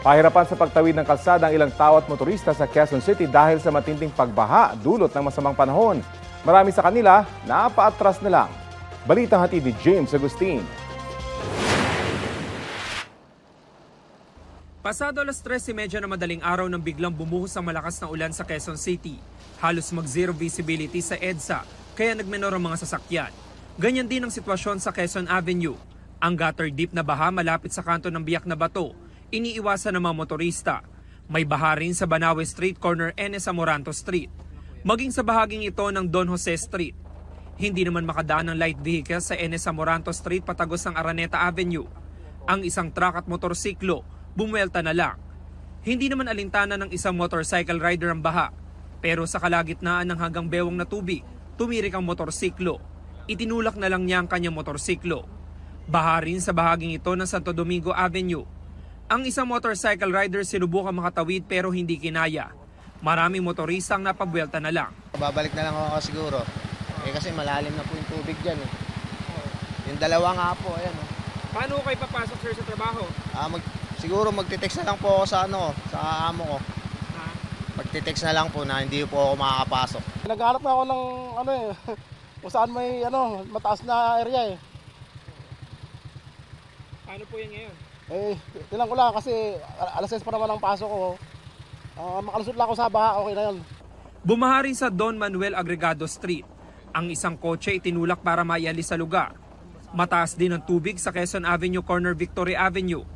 Pahirapan sa pagtawid ng kalsada ang ilang tao at motorista sa Quezon City dahil sa matinding pagbaha dulot ng masamang panahon. Marami sa kanila napaatras na lang. Balitang hatid ni James Agustin. Pasado alas 3:30 na madaling araw nang biglang bumuhos ang malakas na ulan sa Quezon City. Halos mag-zero visibility sa EDSA kaya nagmenor ang mga sasakyan. Ganyan din ang sitwasyon sa Quezon Avenue. Ang gutter deep na baha malapit sa kanto ng Biak na Bato, iniiwasan ng mga motorista. May baha rin sa Banawe Street corner NS Amoranto Street. Maging sa bahaging ito ng Don Jose Street. Hindi naman makadaan ng light vehicle sa NS Amoranto Street patagos ng Araneta Avenue. Ang isang truck at motorsiklo bumuelta na lang. Hindi naman alintana ng isang motorcycle rider ang baha. Pero sa kalagitnaan ng hanggang bewang na tubig, tumirik ang motorsiklo. Itinulak na lang niya ang kanyang motorsiklo. Baha rin sa bahaging ito ng Santo Domingo Avenue. Ang isang motorcycle rider sinubukang makatawid pero hindi kinaya. Maraming motorista ang napabuelta na lang. Babalik na lang ako siguro. Kasi malalim na po yung tubig dyan. Yung dalawa nga po, ayan. Paano kayo papasok, sir, sa trabaho? Siguro magte-text na lang po ako sa sa amo ko. Magte-text na lang po na hindi po ako makakapasok. Naghahanap na ako ng kung saan may mataas na area eh. Paano po yan ngayon? Tilang ko lang kasi alas 6 pa naman ang pasok ko. Makalusot lang ako sa baha, okay na yun. Bumaha rin sa Don Manuel Agregado Street. Ang isang kotse itinulak para maialis sa lugar. Mataas din ang tubig sa Quezon Avenue corner Victory Avenue.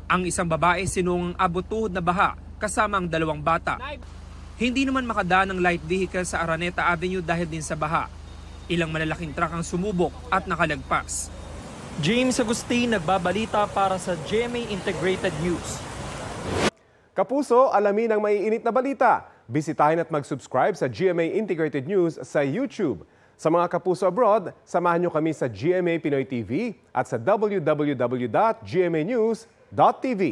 Ang isang babae sinungang abot tuhod na baha kasama ang dalawang bata. Hindi naman makadaan ng light vehicle sa Araneta Avenue dahil din sa baha. Ilang malalaking truck ang sumubok at nakalagpas. James Agustin nagbabalita para sa GMA Integrated News. Kapuso, alamin ang maiinit na balita. Bisitahin at mag-subscribe sa GMA Integrated News sa YouTube. Sa mga kapuso abroad, samahan nyo kami sa GMA Pinoy TV at sa www.gmanews.tv.